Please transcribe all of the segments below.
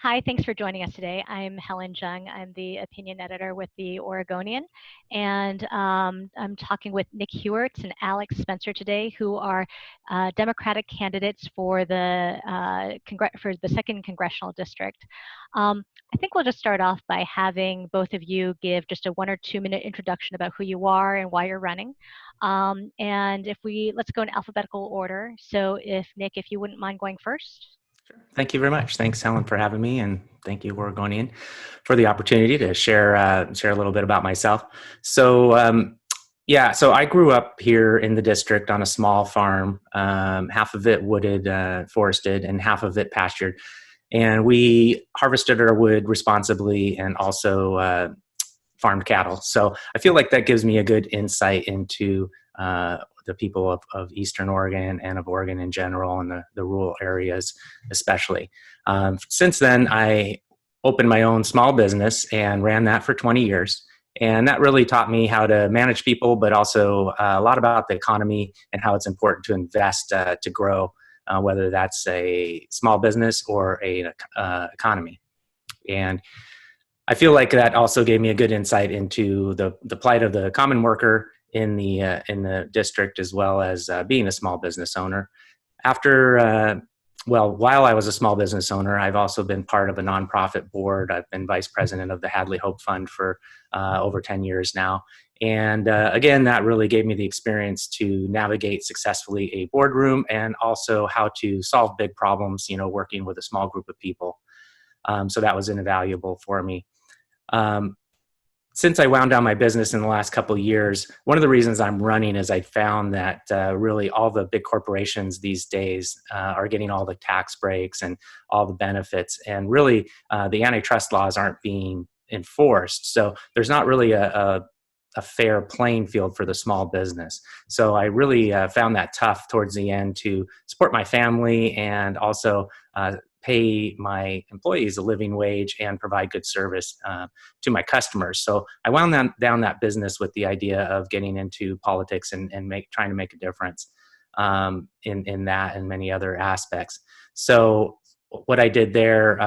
Hi, thanks for joining us today. I'm Helen Jung. I'm the opinion editor with the Oregonian, and I'm talking with Nick Heuertz and Alex Spenser today, who are Democratic candidates for the second Congressional District. I think we'll just start off by having both of you give just a 1 or 2 minute introduction about who you are and why you're running. And let's go in alphabetical order. So Nick, if you wouldn't mind going first. Thank you very much. Thanks, Helen, for having me, and thank you, Oregonian, for the opportunity to share a little bit about myself. So I grew up here in the district on a small farm, half of it wooded, forested, and half of it pastured. And we harvested our wood responsibly and also farmed cattle. So I feel like that gives me a good insight into the people of Eastern Oregon and of Oregon in general, and the rural areas especially. Since then, I opened my own small business and ran that for 20 years. And that really taught me how to manage people, but also a lot about the economy and how it's important to invest to grow, whether that's a small business or an economy. And I feel like that also gave me a good insight into the plight of the common worker in the district, as well as being a small business owner. While I was a small business owner, I've also been part of a nonprofit board. I've been vice president of the Hadley Hope Fund for over 10 years now. And again, that really gave me the experience to navigate successfully a boardroom and also how to solve big problems, working with a small group of people. So that was invaluable for me. Since I wound down my business in the last couple of years, one of the reasons I'm running is I found that really all the big corporations these days are getting all the tax breaks and all the benefits, and really the antitrust laws aren't being enforced. So there's not really a fair playing field for the small business. So I really found that tough towards the end to support my family and also pay my employees a living wage and provide good service to my customers. So I wound down that business with the idea of getting into politics and trying to make a difference in that and many other aspects. So what I did there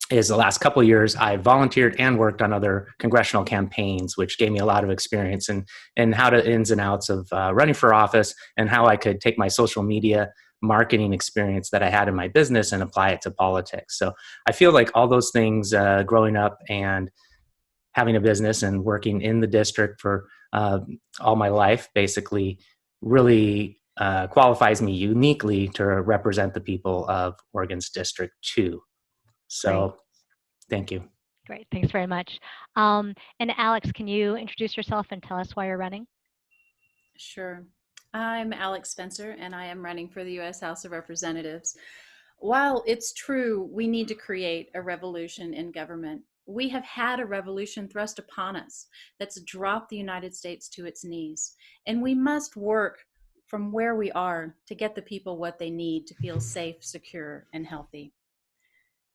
is the last couple of years, I volunteered and worked on other congressional campaigns, which gave me a lot of experience in how to ins and outs of running for office and how I could take my social media marketing experience that I had in my business and apply it to politics. So I feel like all those things, growing up and having a business and working in the district for all my life, basically really qualifies me uniquely to represent the people of Oregon's District 2. So Great. Thank you. Great, thanks very much. And Alex, can you introduce yourself and tell us why you're running? Sure. I'm Alex Spenser, and I am running for the U.S. House of Representatives. While it's true we need to create a revolution in government, we have had a revolution thrust upon us that's dropped the United States to its knees, and we must work from where we are to get the people what they need to feel safe, secure, and healthy.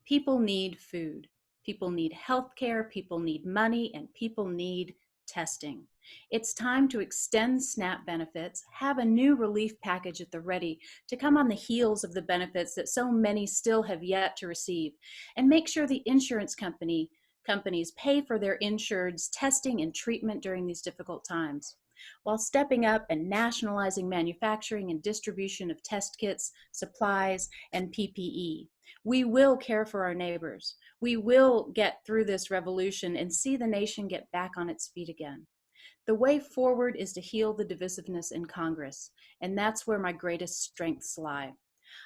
People need food. People need health care, people need money, and people need testing. It's time to extend SNAP benefits, have a new relief package at the ready to come on the heels of the benefits that so many still have yet to receive, and make sure the insurance companies pay for their insured's testing and treatment during these difficult times, while stepping up and nationalizing manufacturing and distribution of test kits, supplies, and PPE. We will care for our neighbors. We will get through this revolution and see the nation get back on its feet again. The way forward is to heal the divisiveness in Congress, and that's where my greatest strengths lie.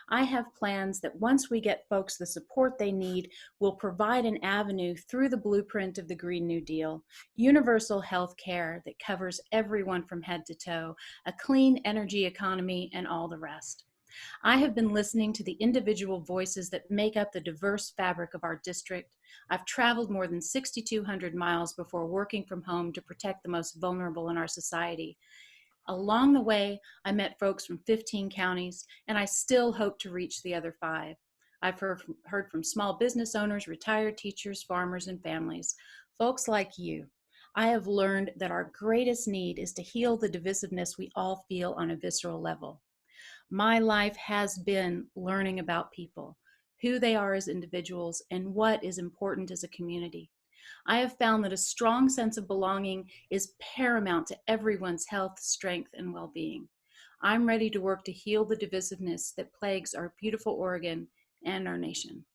I have plans that once we get folks the support they need, will provide an avenue through the blueprint of the Green New Deal, universal health care that covers everyone from head to toe, a clean energy economy, and all the rest. I have been listening to the individual voices that make up the diverse fabric of our district. I've traveled more than 6,200 miles before working from home to protect the most vulnerable in our society. Along the way, I met folks from 15 counties, and I still hope to reach the other 5. I've heard from small business owners, retired teachers, farmers, and families, folks like you. I have learned that our greatest need is to heal the divisiveness we all feel on a visceral level. My life has been learning about people, who they are as individuals, and what is important as a community. I have found that a strong sense of belonging is paramount to everyone's health, strength, and well-being. I'm ready to work to heal the divisiveness that plagues our beautiful Oregon and our nation.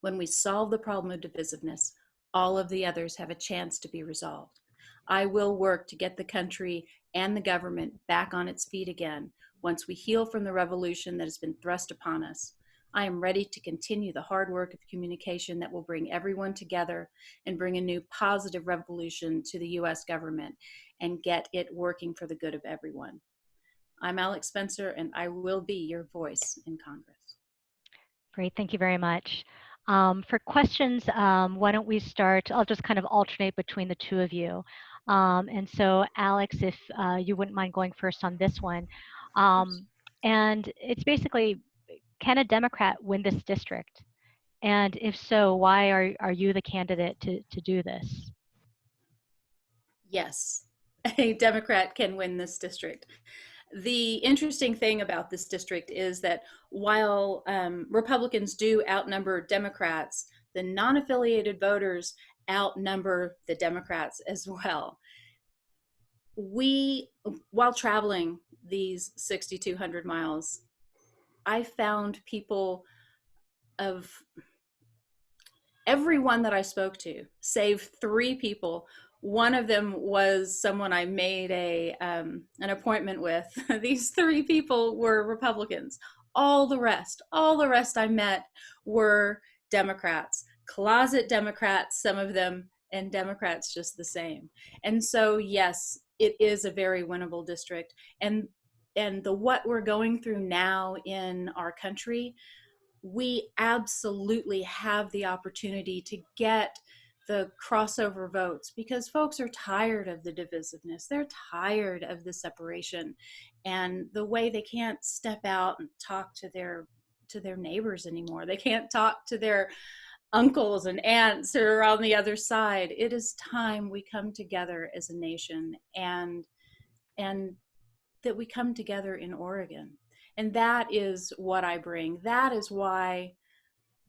When we solve the problem of divisiveness, all of the others have a chance to be resolved. I will work to get the country and the government back on its feet again once we heal from the revolution that has been thrust upon us. I am ready to continue the hard work of communication that will bring everyone together and bring a new positive revolution to the U.S. government and get it working for the good of everyone. I'm Alex Spenser, and I will be your voice in Congress. Great, thank you very much. For questions, why don't we start? I'll just kind of alternate between the two of you. And so, Alex, if you wouldn't mind going first on this one. And it's basically, can a Democrat win this district? And if so, why are you the candidate to do this? Yes, a Democrat can win this district. The interesting thing about this district is that while Republicans do outnumber Democrats, the non-affiliated voters outnumber the Democrats as well. While traveling these 6,200 miles, I found people of everyone that I spoke to, save 3 people. One of them was someone I made an appointment with. These 3 people were Republicans. All the rest I met were Democrats, closet Democrats, some of them, and Democrats just the same. And so, yes, it is a very winnable district. And what we're going through now in our country, we absolutely have the opportunity to get the crossover votes because folks are tired of the divisiveness. They're tired of the separation and the way they can't step out and talk to their neighbors anymore. They can't talk to their uncles and aunts who are on the other side. It is time we come together as a nation and that we come together in Oregon. And that is what I bring. That is why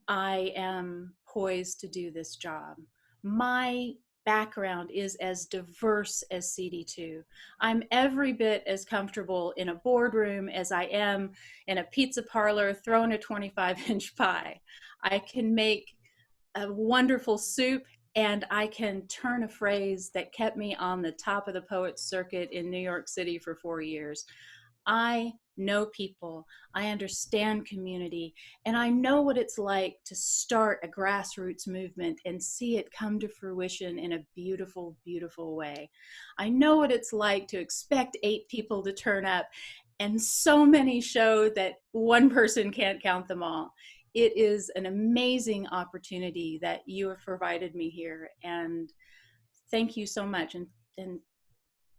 I am poised to do this job. My background is as diverse as CD2. I'm every bit as comfortable in a boardroom as I am in a pizza parlor throwing a 25-inch pie. I can make a wonderful soup, and I can turn a phrase that kept me on the top of the Poets Circuit in New York City for 4 years. I know people, I understand community, and I know what it's like to start a grassroots movement and see it come to fruition in a beautiful, beautiful way. I know what it's like to expect 8 people to turn up, and so many show that one person can't count them all. It is an amazing opportunity that you have provided me here, and thank you so much. And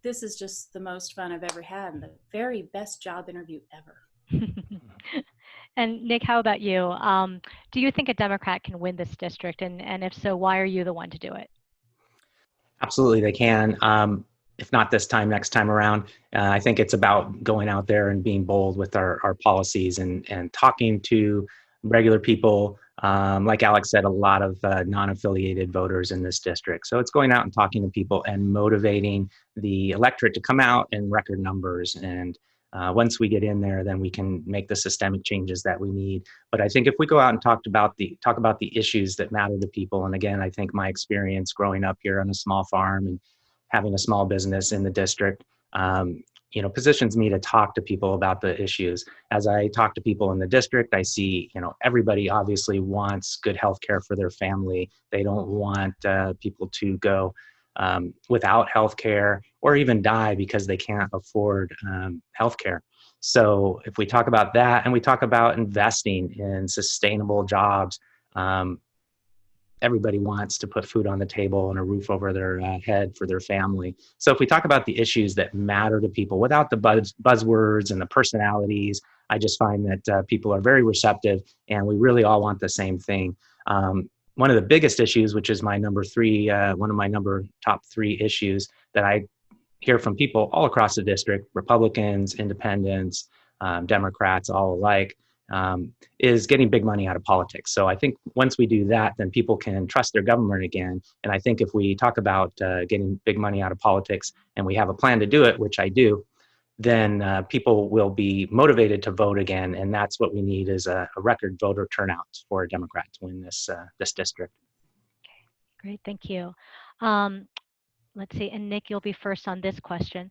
this is just the most fun I've ever had and the very best job interview ever. And Nick, how about you? Do you think a Democrat can win this district? And if so, why are you the one to do it? Absolutely, they can. If not this time, next time around. I think it's about going out there and being bold with our policies and talking to regular people. Like Alex said, a lot of non-affiliated voters in this district. So it's going out and talking to people and motivating the electorate to come out in record numbers. And once we get in there, then we can make the systemic changes that we need. But I think if we go out and talk about the issues that matter to people, and again, I think my experience growing up here on a small farm and having a small business in the district, positions me to talk to people about the issues. As I talk to people in the district, I see, everybody obviously wants good health care for their family. They don't want people to go without health care or even die because they can't afford health care. So if we talk about that and we talk about investing in sustainable jobs, everybody wants to put food on the table and a roof over their head for their family. So if we talk about the issues that matter to people without the buzzwords and the personalities, I just find that people are very receptive and we really all want the same thing. One of the biggest issues, which is my number 3, one of my top 3 issues that I hear from people all across the district, Republicans, Independents, Democrats, all alike, is getting big money out of politics. So I think once we do that, then people can trust their government again. And I think if we talk about getting big money out of politics and we have a plan to do it, which I do, then people will be motivated to vote again. And that's what we need is a record voter turnout for a Democrat to win this district. Great, thank you. Let's see, and Nick, you'll be first on this question.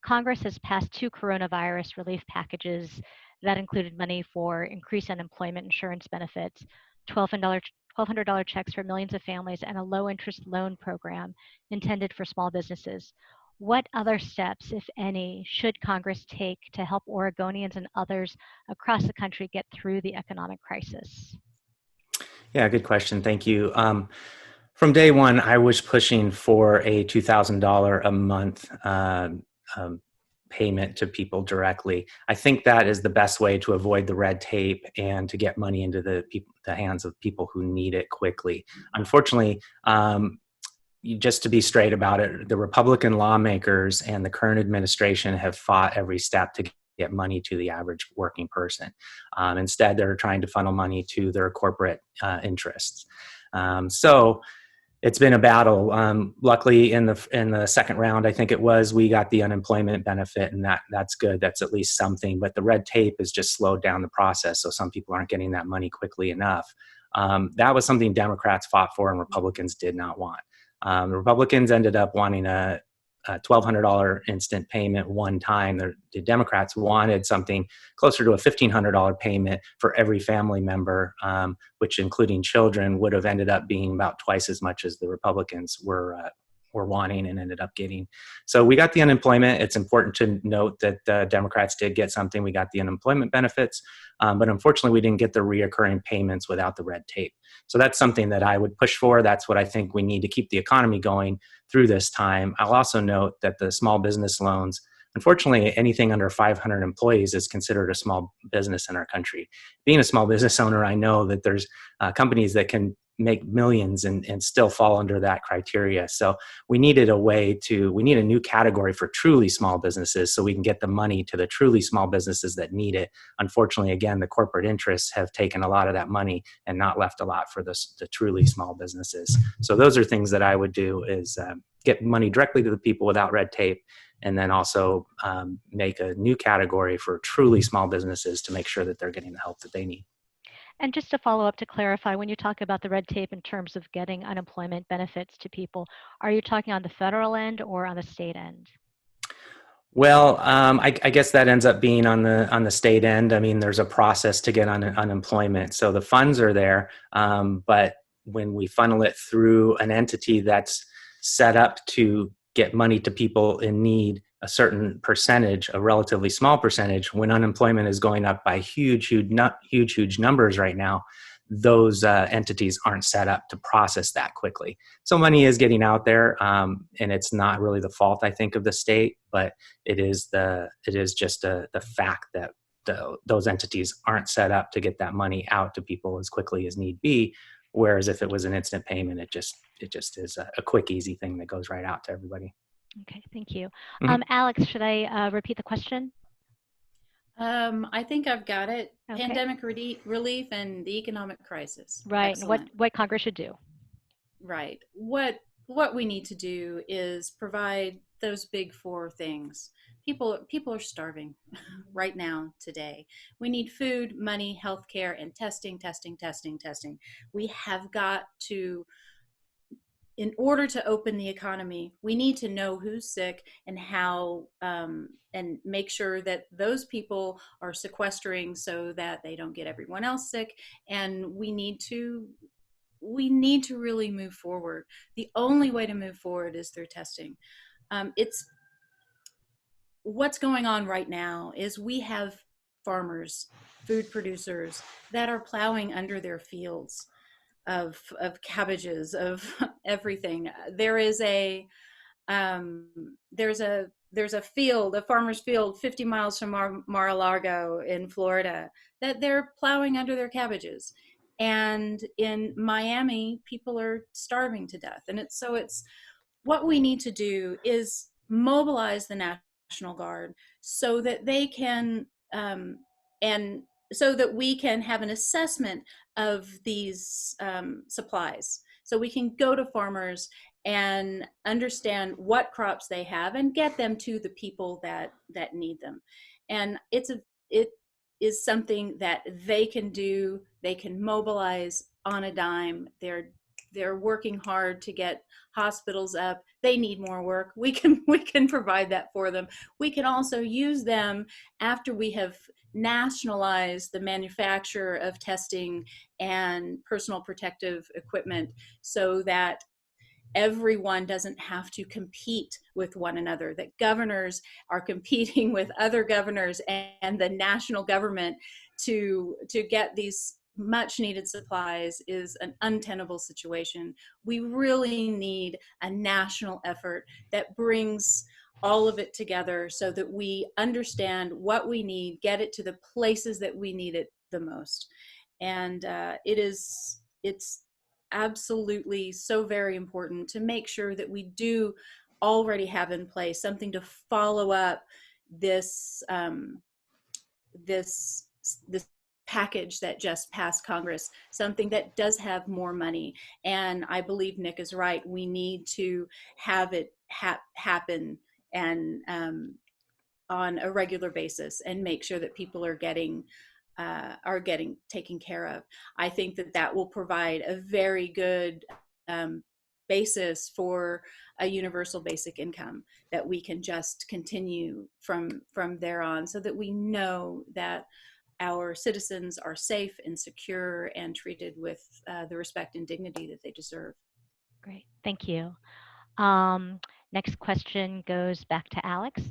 Congress has passed 2 coronavirus relief packages that included money for increased unemployment insurance benefits, $1,200 checks for millions of families, and a low-interest loan program intended for small businesses. What other steps, if any, should Congress take to help Oregonians and others across the country get through the economic crisis? Yeah, good question. Thank you. From day one, I was pushing for a $2,000 a month payment to people directly. I think that is the best way to avoid the red tape and to get money into the hands of people who need it quickly. Unfortunately, just to be straight about it, the Republican lawmakers and the current administration have fought every step to get money to the average working person. Instead, they're trying to funnel money to their corporate interests. So it's been a battle. Luckily, in the second round, I think it was, we got the unemployment benefit, and that's good. That's at least something. But the red tape has just slowed down the process, so some people aren't getting that money quickly enough. That was something Democrats fought for, and Republicans did not want. The Republicans ended up wanting a $1,200 instant payment one time. The Democrats wanted something closer to a $1,500 payment for every family member, which, including children, would have ended up being about twice as much as the Republicans were wanting and ended up getting. So we got the unemployment. It's important to note that Democrats did get something. We got the unemployment benefits, but unfortunately we didn't get the reoccurring payments without the red tape. So that's something that I would push for. That's what I think we need to keep the economy going through this time. I'll also note that the small business loans, unfortunately, anything under 500 employees is considered a small business in our country. Being a small business owner, I know that there's companies that can make millions and still fall under that criteria. So we needed we need a new category for truly small businesses so we can get the money to the truly small businesses that need it. Unfortunately, again, the corporate interests have taken a lot of that money and not left a lot for the truly small businesses. So those are things that I would do is get money directly to the people without red tape, and then also make a new category for truly small businesses to make sure that they're getting the help that they need. And just to follow up to clarify, when you talk about the red tape in terms of getting unemployment benefits to people, are you talking on the federal end or on the state end? Well, I guess that ends up being on the state end. I mean, there's a process to get on unemployment, so the funds are there, but when we funnel it through an entity that's set up to get money to people in need, a certain percentage, a relatively small percentage, when unemployment is going up by huge numbers right now, those entities aren't set up to process that quickly. So money is getting out there, and it's not really the fault, I think, of the state, but it is just the fact that those entities aren't set up to get that money out to people as quickly as need be. Whereas if it was an instant payment, it just is a quick, easy thing that goes right out to everybody. Okay, thank you. Mm-hmm. Alex, should I repeat the question? I think I've got it. Okay. Pandemic relief and the economic crisis. Right. Excellent. What Congress should do. Right. What we need to do is provide those big 4 things. People are starving right now, today. We need food, money, healthcare, and testing. We have got to, in order to open the economy, we need to know who's sick and how, and make sure that those people are sequestering so that they don't get everyone else sick. And we need to really move forward. The only way to move forward is through testing. It's what's going on right now is we have farmers, food producers that are plowing under their fields of cabbages, of everything. There's a field, a farmer's field 50 miles from Mar-a-Lago in Florida, that they're plowing under their cabbages. And in Miami, people are starving to death. And it's what we need to do is mobilize the National Guard so that they can, and so that we can have an assessment of these supplies. So we can go to farmers and understand what crops they have and get them to the people that need them. And it is something that they can do. They can mobilize on a dime. They're working hard to get hospitals up. They need more work. We can provide that for them. We can also use them after we have nationalized the manufacture of testing and personal protective equipment, so that everyone doesn't have to compete with one another, that governors are competing with other governors and the national government to get these much needed supplies is an untenable situation. We really need a national effort that brings all of it together so that we understand what we need, get it to the places that we need it the most. And it's absolutely so very important to make sure that we do already have in place something to follow up this this package that just passed Congress, something that does have more money. And I believe Nick is right. We need to have it happen and on a regular basis, and make sure that people are getting taken care of. I think that will provide a very good basis for a universal basic income that we can just continue from there on, so that we know that our citizens are safe and secure and treated with the respect and dignity that they deserve. Great, thank you. Next question goes back to Alex.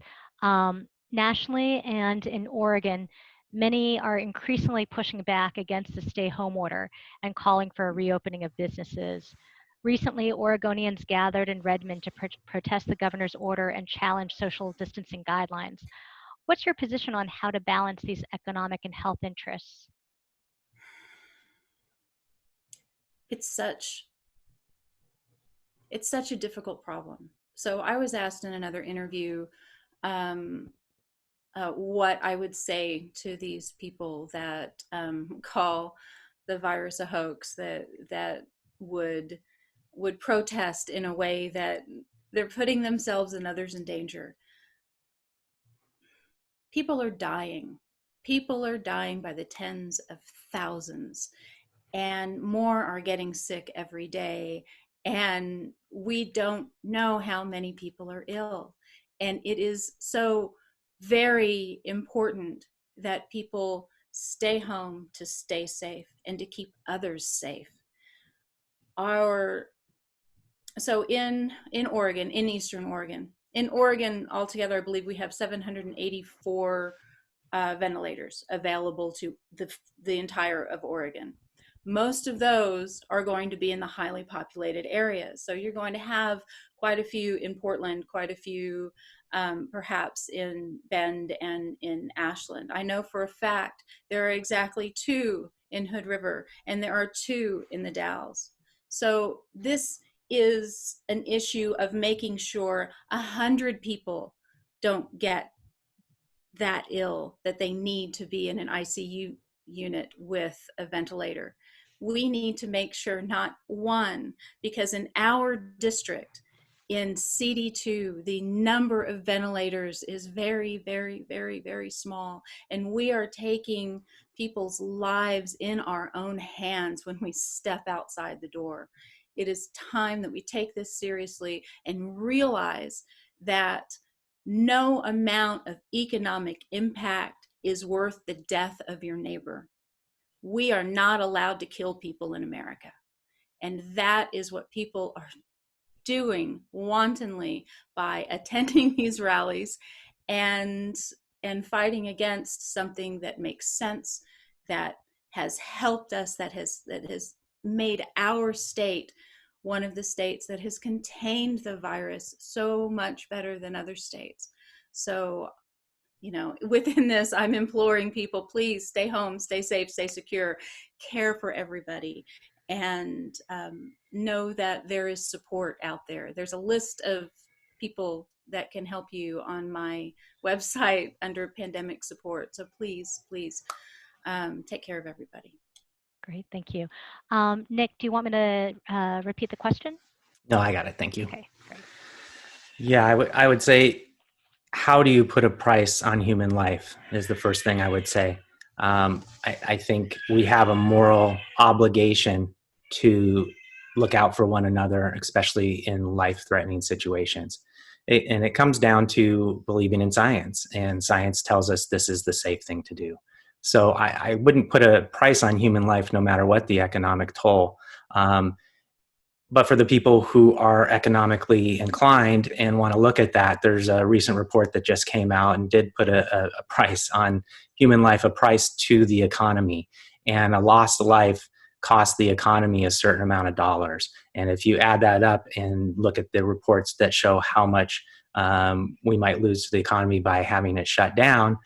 Nationally and in Oregon, many are increasingly pushing back against the stay-home order and calling for a reopening of businesses. Recently, Oregonians gathered in Redmond to protest the governor's order and challenge social distancing guidelines. What's your position on how to balance these economic and health interests? It's such a difficult problem. So I was asked in another interview what I would say to these people that call the virus a hoax, that would protest in a way that they're putting themselves and others in danger. People are dying. People are dying by the tens of thousands, and more are getting sick every day. And we don't know how many people are ill. And it is so very important that people stay home to stay safe and to keep others safe. So in Oregon, in Eastern Oregon, in Oregon altogether, I believe we have 784 ventilators available to the entire of Oregon. Most of those are going to be in the highly populated areas. So you're going to have quite a few in Portland, quite a few perhaps in Bend and in Ashland. I know for a fact there are exactly 2 in Hood River, and there are 2 in the Dalles. So this is an issue of making sure 100 people don't get that ill that they need to be in an ICU unit with a ventilator. We need to make sure not one, because in our district, in CD2, the number of ventilators is very, very, very, very small. And we are taking people's lives in our own hands when we step outside the door. It is time that we take this seriously and realize that no amount of economic impact is worth the death of your neighbor. We are not allowed to kill people in America. And that is what people are doing wantonly by attending these rallies and fighting against something that makes sense, that has helped us, that has made our state one of the states that has contained the virus so much better than other states. So, within this, I'm imploring people, please stay home, stay safe, stay secure, care for everybody, and know that there is support out there. There's a list of people that can help you on my website under pandemic support. So please, please take care of everybody. Great, thank you. Nick, do you want me to repeat the question? No, I got it. Thank you. Okay, great. Yeah, I would say, how do you put a price on human life is the first thing I would say. I think we have a moral obligation to look out for one another, especially in life-threatening situations. And it comes down to believing in science, and science tells us this is the safe thing to do. So I wouldn't put a price on human life no matter what the economic toll. But for the people who are economically inclined and want to look at that, there's a recent report that just came out and did put a price on human life, a price to the economy. And a lost life costs the economy a certain amount of dollars. And if you add that up and look at the reports that show how much we might lose to the economy by having it shut down,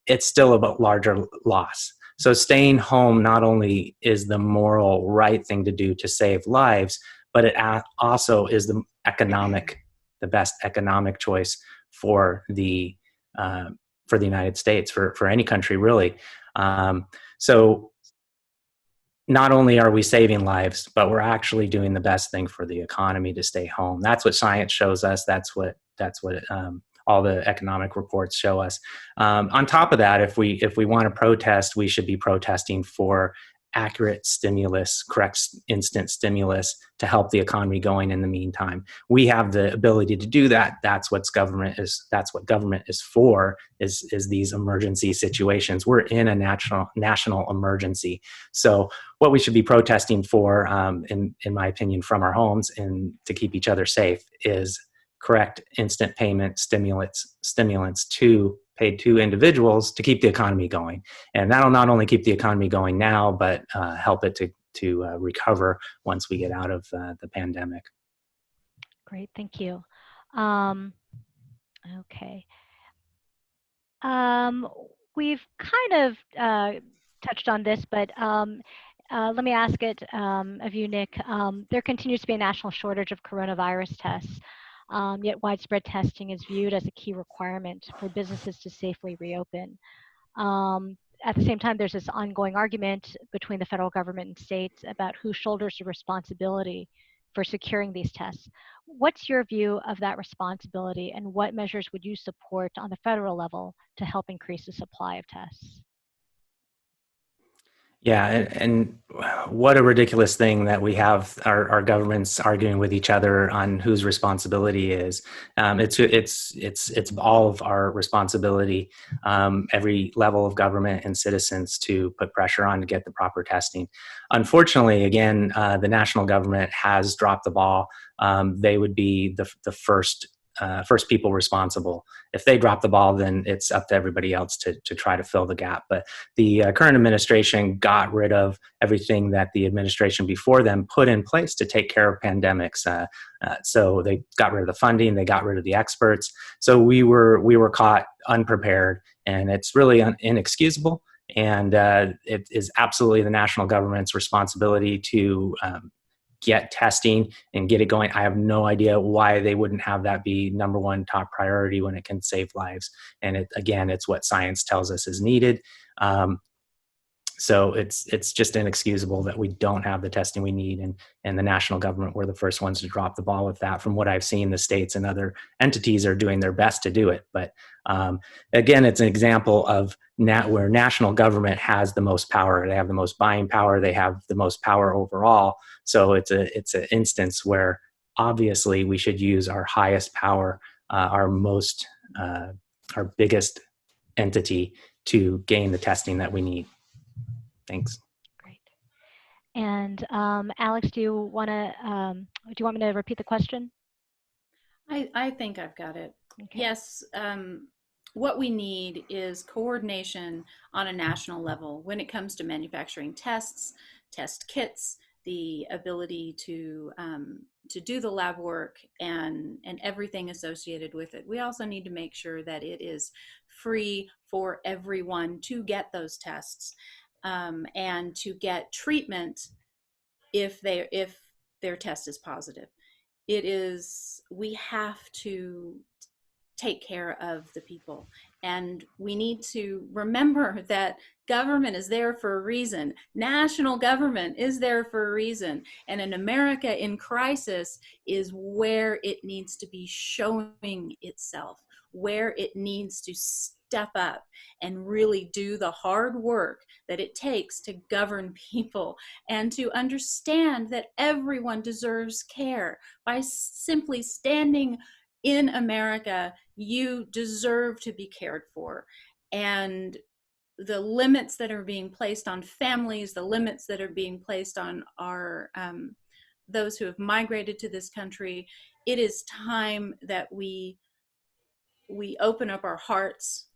it's still a larger loss. So staying home not only is the moral right thing to do to save lives, but it also is the best economic choice for the United States, for any country really. So not only are we saving lives, but we're actually doing the best thing for the economy to stay home. That's what science shows us. That's what all the economic reports show us. On top of that, if we want to protest, we should be protesting for accurate stimulus, correct instant stimulus to help the economy going in the meantime. We have the ability to do that. That's what government is for, is these emergency situations. We're in a national emergency. So what we should be protesting for, in my opinion, from our homes and to keep each other safe, is correct instant payment stimulants paid to individuals to keep the economy going. And that'll not only keep the economy going now, but help it to recover once we get out of the pandemic. Great, thank you. Okay. We've kind of touched on this, but let me ask it of you, Nick. There continues to be a national shortage of coronavirus tests. Yet widespread testing is viewed as a key requirement for businesses to safely reopen. At the same time, there's this ongoing argument between the federal government and states about who shoulders the responsibility for securing these tests. What's your view of that responsibility, and what measures would you support on the federal level to help increase the supply of tests? Yeah, and what a ridiculous thing that we have our governments arguing with each other on whose responsibility is. It's all of our responsibility, every level of government and citizens, to put pressure on to get the proper testing. Unfortunately, again, the national government has dropped the ball. They would be the first people responsible. If they drop the ball, then it's up to everybody else to try to fill the gap. But the current administration got rid of everything that the administration before them put in place to take care of pandemics. So they got rid of the funding, they got rid of the experts. So we were caught unprepared, and it's really inexcusable. And it is absolutely the national government's responsibility to get testing and get it going. I have no idea why they wouldn't have that be number one top priority when it can save lives. And it's what science tells us is needed. So it's just inexcusable that we don't have the testing we need, and the national government were the first ones to drop the ball with that. From what I've seen, the states and other entities are doing their best to do it. But again, it's an example of where national government has the most power. They have the most buying power. They have the most power overall. So it's an instance where obviously we should use our highest power, our biggest entity, to gain the testing that we need. Thanks. Great. And Alex, do you want me to repeat the question? I think I've got it. Okay. Yes. What we need is coordination on a national level when it comes to manufacturing tests, test kits, the ability to do the lab work and everything associated with it. We also need to make sure that it is free for everyone to get those tests. And to get treatment if their test is positive. We have to take care of the people. And we need to remember that government is there for a reason. National government is there for a reason. And in America in crisis is where it needs to be showing itself, where it needs to step up and really do the hard work that it takes to govern people and to understand that everyone deserves care. By simply standing in America, you deserve to be cared for. And the limits that are being placed on families, the limits that are being placed on our those who have migrated to this country, it is time that we open up our hearts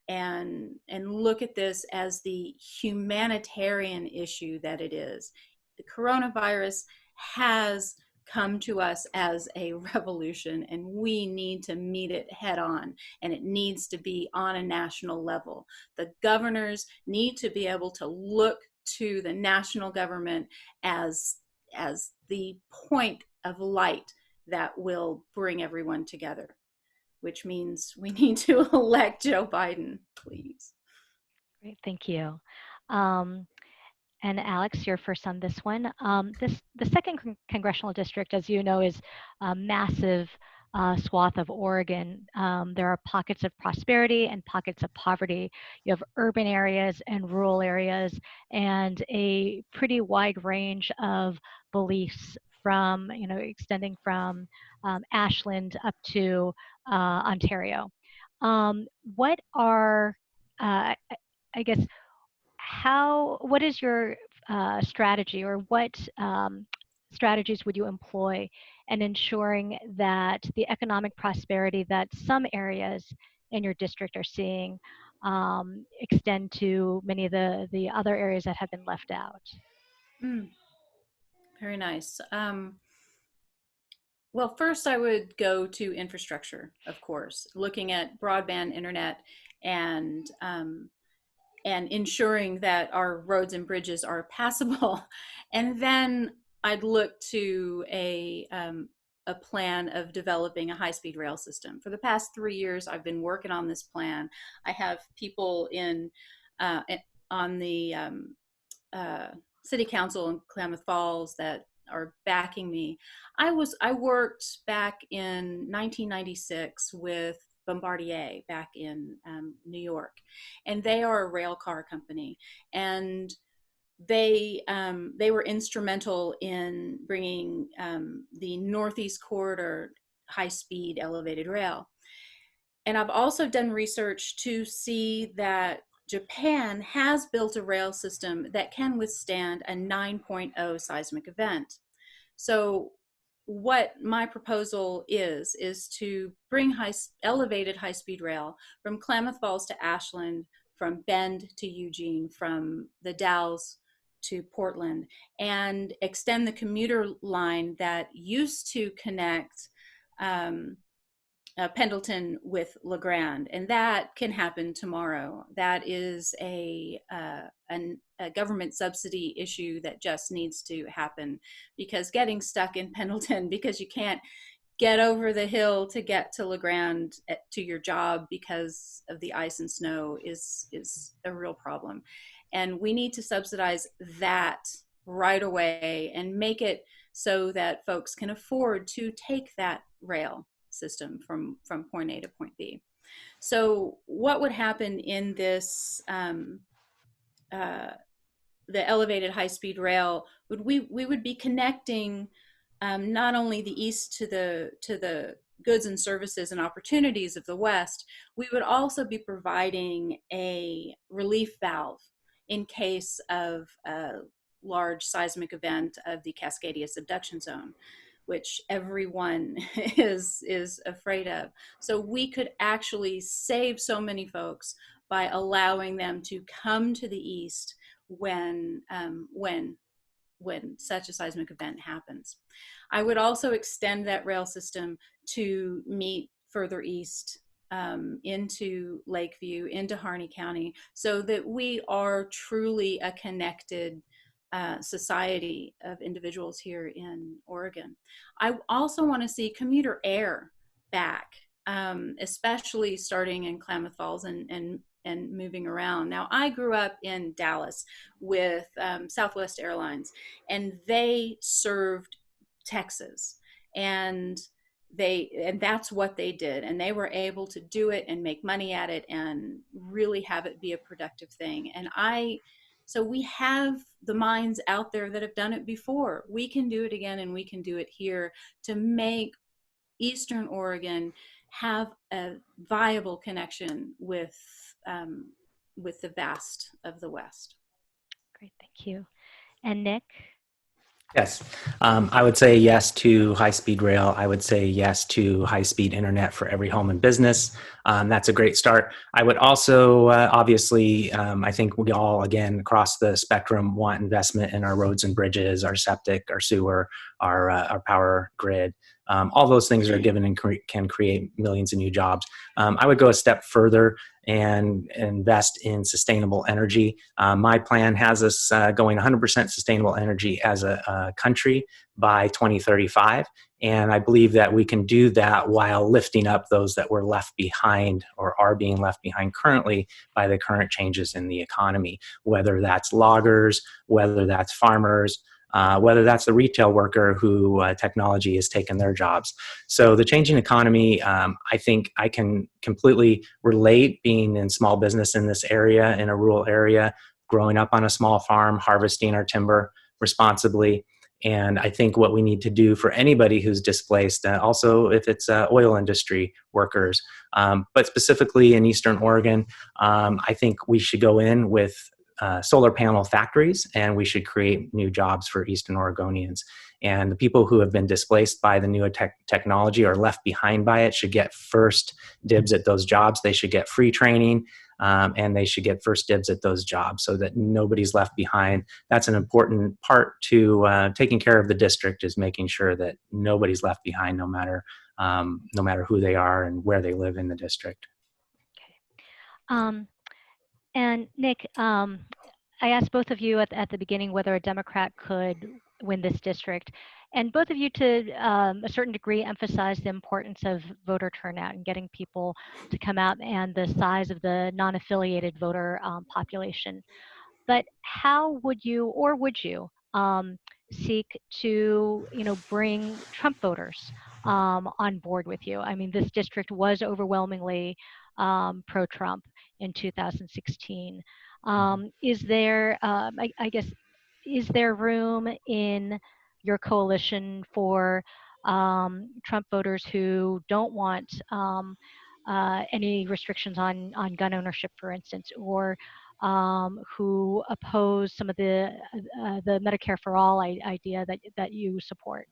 and look at this as the humanitarian issue that it is. The coronavirus has come to us as a revolution, and we need to meet it head on, and it needs to be on a national level. The governors need to be able to look to the national government as the point of light that will bring everyone together, which means we need to elect Joe Biden, please. Great, thank you. And Alex, you're first on this one. The second congressional district, as you know, is a massive swath of Oregon. There are pockets of prosperity and pockets of poverty. You have urban areas and rural areas, and a pretty wide range of beliefs from, extending from Ashland up to Ontario. What are, I guess, what is your strategy, or what strategies would you employ in ensuring that the economic prosperity that some areas in your district are seeing extend to many of the other areas that have been left out? Very nice. Well, first I would go to infrastructure, of course, looking at broadband internet and ensuring that our roads and bridges are passable. And then I'd look to a plan of developing a high-speed rail system. For the past 3 years, I've been working on this plan. I have people on the city council in Klamath Falls that are backing me. I worked back in 1996 with Bombardier back in New York, and they are a rail car company, and they were instrumental in bringing the Northeast Corridor high-speed elevated rail. And I've also done research to see that Japan has built a rail system that can withstand a 9.0 seismic event. So what my proposal is to bring elevated high-speed rail from Klamath Falls to Ashland, from Bend to Eugene, from the Dalles to Portland, and extend the commuter line that used to connect Pendleton with LeGrand, and that can happen tomorrow. That is a government subsidy issue that just needs to happen, because getting stuck in Pendleton because you can't get over the hill to get to LeGrand to your job because of the ice and snow is a real problem. And we need to subsidize that right away and make it so that folks can afford to take that rail system from point A to point B. So what would happen in this the elevated high-speed rail we would be connecting not only the east to the goods and services and opportunities of the west, we would also be providing a relief valve in case of a large seismic event of the Cascadia subduction zone, which everyone is afraid of. So we could actually save so many folks by allowing them to come to the east when such a seismic event happens. I would also extend that rail system to meet further east into Lakeview, into Harney County, so that we are truly a connected society of individuals here in Oregon. I also want to see commuter air back especially starting in Klamath Falls and moving around. Now, I grew up in Dallas with Southwest Airlines, and they served Texas, and that's what they did, and they were able to do it and make money at it and really have it be a productive thing. So we have the minds out there that have done it before. We can do it again, and we can do it here to make Eastern Oregon have a viable connection with the vast of the West. Great, thank you. And Nick? Yes, I would say yes to high-speed rail. I would say yes to high-speed internet for every home and business. That's a great start. I would also, obviously, I think we all, again, across the spectrum, want investment in our roads and bridges, our septic, our sewer, our power grid. All those things are given and can create millions of new jobs. I would go a step further and invest in sustainable energy. My plan has us going 100% sustainable energy as a country by 2035. And I believe that we can do that while lifting up those that were left behind or are being left behind currently by the current changes in the economy, whether that's loggers, whether that's farmers, whether that's the retail worker who technology has taken their jobs. So the changing economy, I think I can completely relate being in small business in this area, in a rural area, growing up on a small farm, harvesting our timber responsibly. And I think what we need to do for anybody who's displaced, also if it's oil industry workers, but specifically in Eastern Oregon, I think we should go in with solar panel factories, and we should create new jobs for Eastern Oregonians. And the people who have been displaced by the new technology or left behind by it should get first dibs at those jobs. They should get free training, and they should get first dibs at those jobs so that nobody's left behind. That's an important part to taking care of the district, is making sure that nobody's left behind, no matter who they are and where they live in the district. Okay. And Nick, I asked both of you at the beginning whether a Democrat could win this district, and both of you, to a certain degree, emphasized the importance of voter turnout and getting people to come out, and the size of the non-affiliated voter population. But how would you, or would you, seek to, bring Trump voters on board with you? I mean, this district was overwhelmingly pro-Trump in 2016. Is there, I guess, is there room in your coalition for Trump voters who don't want any restrictions on gun ownership, for instance, or who oppose some of the Medicare for All idea that you support?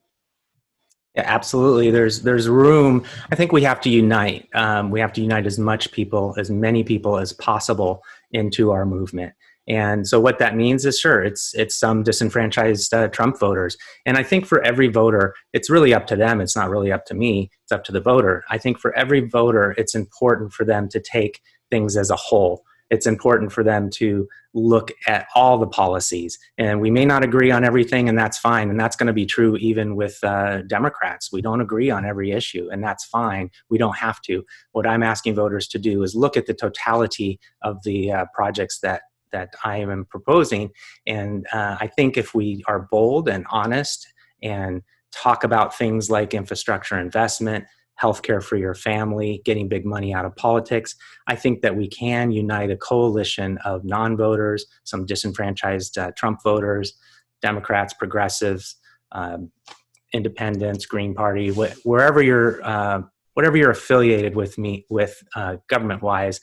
Yeah, absolutely. There's room. I think we have to unite. We have to unite as many people as possible into our movement. And so what that means is, sure, it's some disenfranchised Trump voters. And I think for every voter, it's really up to them. It's not really up to me. It's up to the voter. I think for every voter, it's important for them to take things as a whole. It's important for them to look at all the policies. And we may not agree on everything, and that's fine. And that's going to be true even with Democrats. We don't agree on every issue, and that's fine. We don't have to. What I'm asking voters to do is look at the totality of the projects that I am proposing. And I think if we are bold and honest and talk about things like infrastructure investment, healthcare for your family, getting big money out of politics, I think that we can unite a coalition of non-voters, some disenfranchised Trump voters, Democrats, progressives, independents, Green Party, whatever you're affiliated with government-wise,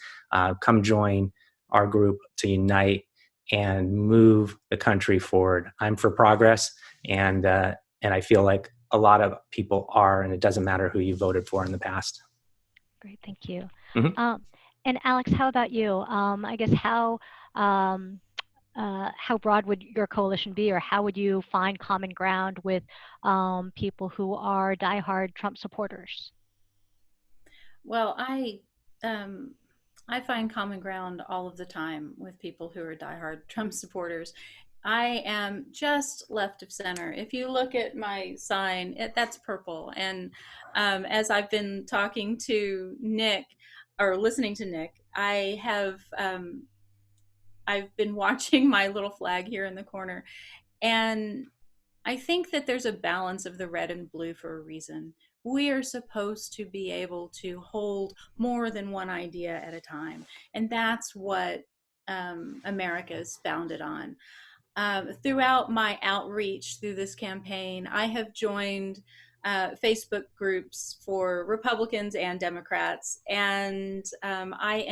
come join our group to unite and move the country forward. I'm for progress, and I feel like a lot of people are, and it doesn't matter who you voted for in the past. Great, thank you. Mm-hmm. And Alex, how about you? I guess how broad would your coalition be, or how would you find common ground with people who are diehard Trump supporters? Well, I find common ground all of the time with people who are diehard Trump supporters. I am just left of center. If you look at my sign, that's purple. And as I've been talking to Nick, or listening to Nick, I've been watching my little flag here in the corner, and I think that there's a balance of the red and blue for a reason. We are supposed to be able to hold more than one idea at a time, and that's what America is founded on. Throughout my outreach through this campaign, I have joined Facebook groups for Republicans and Democrats, and I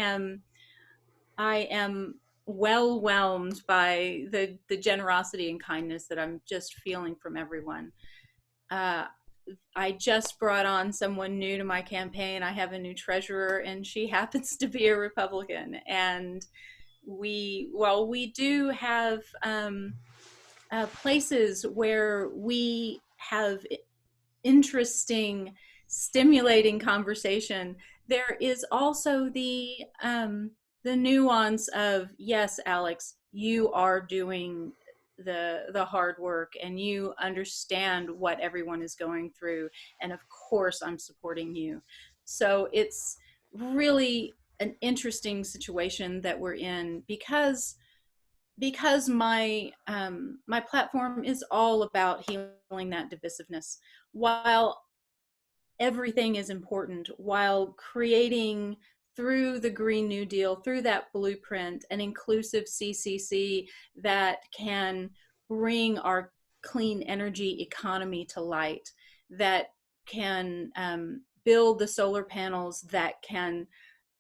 am well whelmed by the generosity and kindness that I'm just feeling from everyone. Uh, I just brought on someone new to my campaign. I have a new treasurer, and she happens to be a Republican. And while we do have places where we have interesting, stimulating conversation, there is also the nuance of, yes, Alex, you are doing the hard work and you understand what everyone is going through, and of course I'm supporting you. So it's really an interesting situation that we're in, because my platform is all about healing that divisiveness. While everything is important, while creating through the Green New Deal, through that blueprint, an inclusive CCC that can bring our clean energy economy to light, that can build the solar panels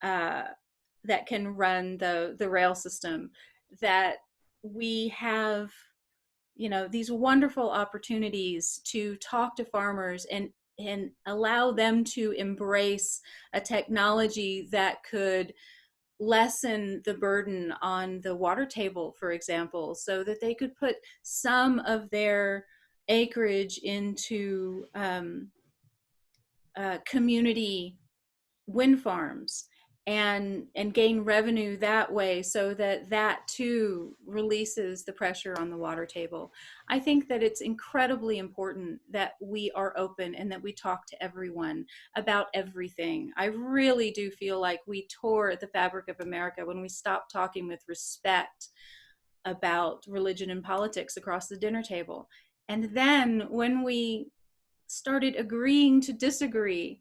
uh, that can run the rail system, that we have, you know, these wonderful opportunities to talk to farmers and allow them to embrace a technology that could lessen the burden on the water table, for example, so that they could put some of their acreage into community wind farms and gain revenue that way, so that that too releases the pressure on the water table. I think that it's incredibly important that we are open and that we talk to everyone about everything. I really do feel like we tore at the fabric of America when we stopped talking with respect about religion and politics across the dinner table. And then when we started agreeing to disagree,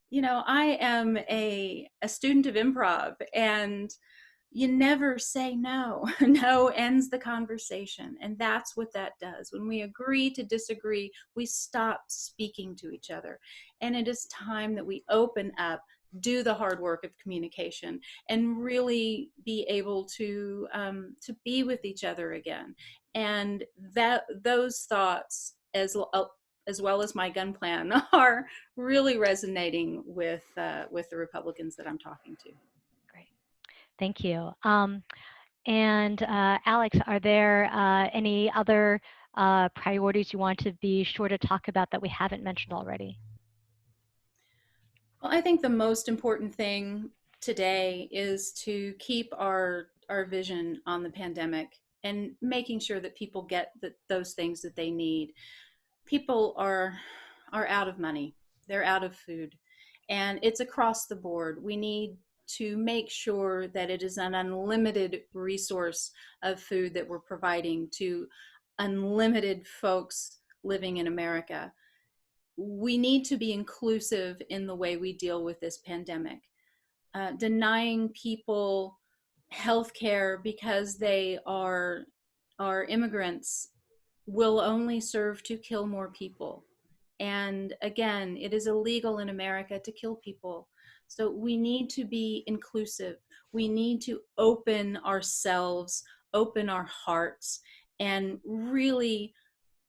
you know, I am a student of improv, and you never say no. No ends the conversation. And that's what that does. When we agree to disagree, we stop speaking to each other. And it is time that we open up, do the hard work of communication, and really be able to be with each other again. And that those thoughts, as well as my gun plan, are really resonating with the Republicans that I'm talking to. Great, thank you. And Alex, are there any other priorities you want to be sure to talk about that we haven't mentioned already? Well, I think the most important thing today is to keep our vision on the pandemic and making sure that people get those things that they need. People are out of money, they're out of food, and it's across the board. We need to make sure that it is an unlimited resource of food that we're providing to unlimited folks living in America. We need to be inclusive in the way we deal with this pandemic. Denying people health care because they are immigrants will only serve to kill more people. And again, it is illegal in America to kill people. So we need to be inclusive. We need to open ourselves, open our hearts, and really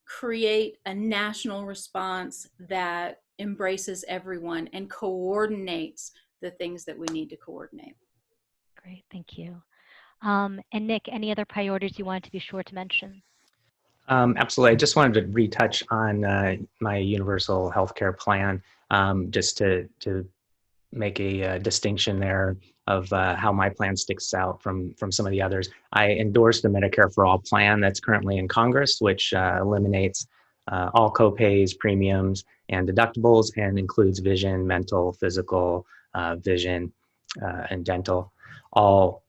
create a national response that embraces everyone and coordinates the things that we need to coordinate. Great, thank you. And Nick, any other priorities you wanted to be sure to mention? Absolutely. I just wanted to retouch on my universal healthcare plan, just to make a distinction there. how my plan sticks out from some of the others. I endorse the Medicare for All plan that's currently in Congress, which eliminates all copays, premiums, and deductibles, and includes vision, mental, physical, vision, and dental, all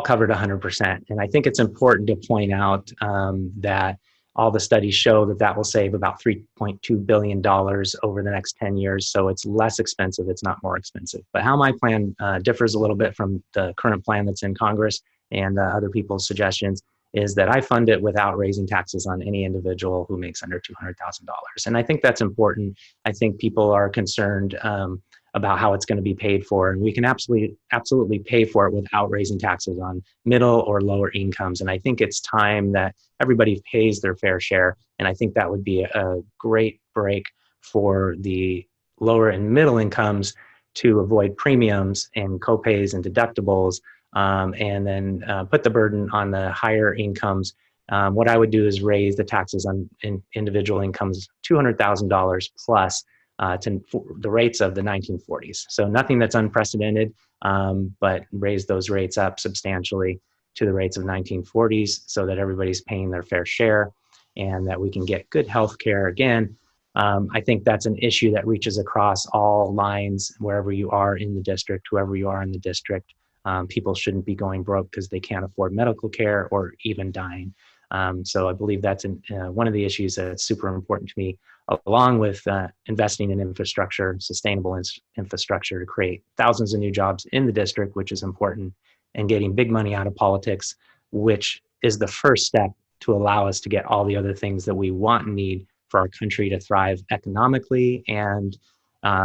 covered 100%. And I think it's important to point out that all the studies show that that will save about $3.2 billion over the next 10 years. So it's less expensive, it's not more expensive. But how my plan differs a little bit from the current plan that's in Congress and other people's suggestions is that I fund it without raising taxes on any individual who makes under $200,000. And I think that's important. I think people are concerned about how it's going to be paid for, and we can absolutely pay for it without raising taxes on middle or lower incomes. And I think it's time that everybody pays their fair share. And I think that would be a great break for the lower and middle incomes to avoid premiums and copays and deductibles, and then put the burden on the higher incomes. What I would do is raise the taxes on individual incomes $200,000 plus to the rates of the 1940s. So nothing that's unprecedented, but raise those rates up substantially to the rates of 1940s so that everybody's paying their fair share and that we can get good health care. Again, I think that's an issue that reaches across all lines, wherever you are in the district, whoever you are in the district. People shouldn't be going broke because they can't afford medical care or even dying. So I believe that's one of the issues that's super important to me, along with investing in infrastructure, sustainable infrastructure to create thousands of new jobs in the district, which is important, and getting big money out of politics, which is the first step to allow us to get all the other things that we want and need for our country to thrive economically and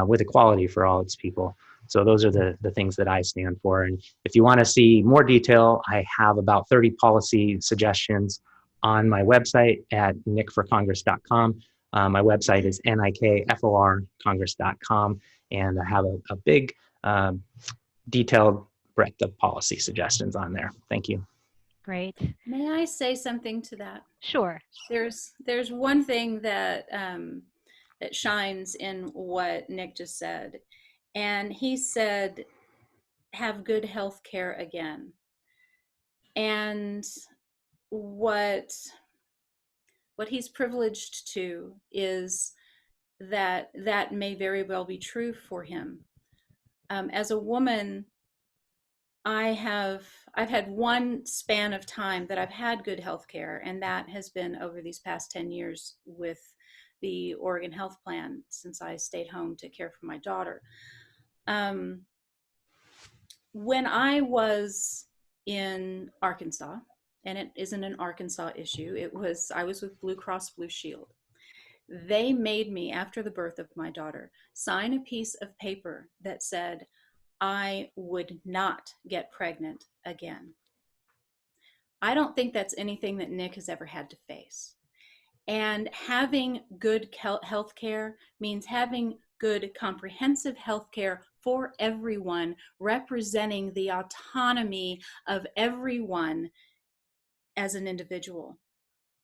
with equality for all its people. So those are the things that I stand for. And if you want to see more detail, I have about 30 policy suggestions on my website at nickforcongress.com. My website is nikforcongress.com, and I have a big detailed breadth of policy suggestions on there. Thank you. Great. May I say something to that? Sure. There's one thing that that shines in what Nick just said, and he said, "Have good health care again." And what he's privileged to is that may very well be true for him. As a woman, I've had one span of time that I've had good health care, and that has been over these past 10 years with the Oregon Health Plan, since I stayed home to care for my daughter. When I was in Arkansas, and it isn't an Arkansas issue, I was with Blue Cross Blue Shield. They made me, after the birth of my daughter, sign a piece of paper that said I would not get pregnant again. I don't think that's anything that Nick has ever had to face. And having good health care means having good comprehensive health care for everyone, representing the autonomy of everyone as an individual.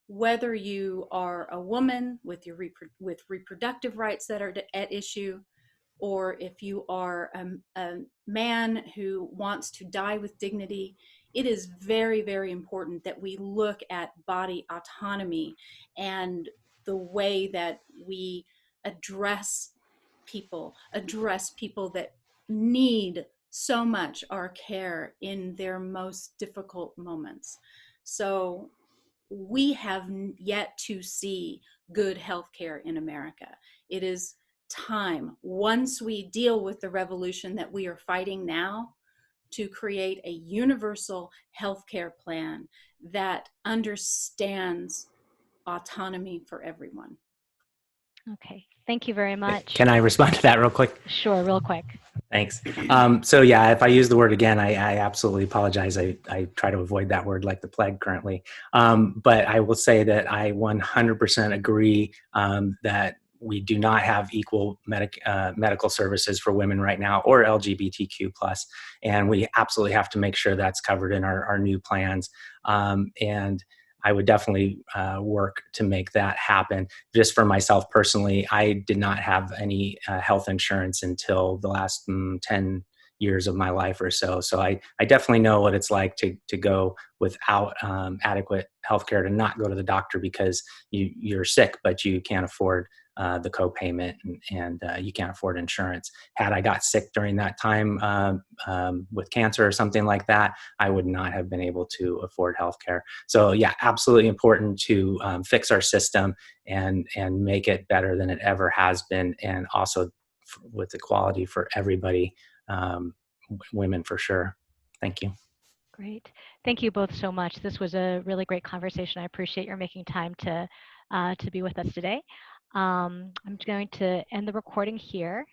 Whether you are a woman with reproductive rights that are at issue, or if you are a man who wants to die with dignity, it is very, very important that we look at body autonomy and the way that we address people that need so much our care in their most difficult moments. So we have yet to see good health care in America. It is time, once we deal with the revolution that we are fighting now, to create a universal health care plan that understands autonomy for everyone. Okay, thank you very much. Can I respond to that real quick? Sure, real quick. Thanks. So yeah, if I use the word again, I absolutely apologize. I try to avoid that word like the plague currently. But I will say that I 100% agree that we do not have equal medical services for women right now, or LGBTQ+. And we absolutely have to make sure that's covered in our new plans. And I would definitely work to make that happen. Just for myself personally, I did not have any health insurance until the last 10 years of my life or so. So I definitely know what it's like to go without adequate healthcare, to not go to the doctor because you're sick, but you can't afford the co-payment, and you can't afford insurance. Had I got sick during that time with cancer or something like that, I would not have been able to afford healthcare. So yeah, absolutely important to fix our system and make it better than it ever has been, and also with equality for everybody, women for sure. Thank you. Great. Thank you both so much. This was a really great conversation. I appreciate your making time to be with us today. I'm going to end the recording here.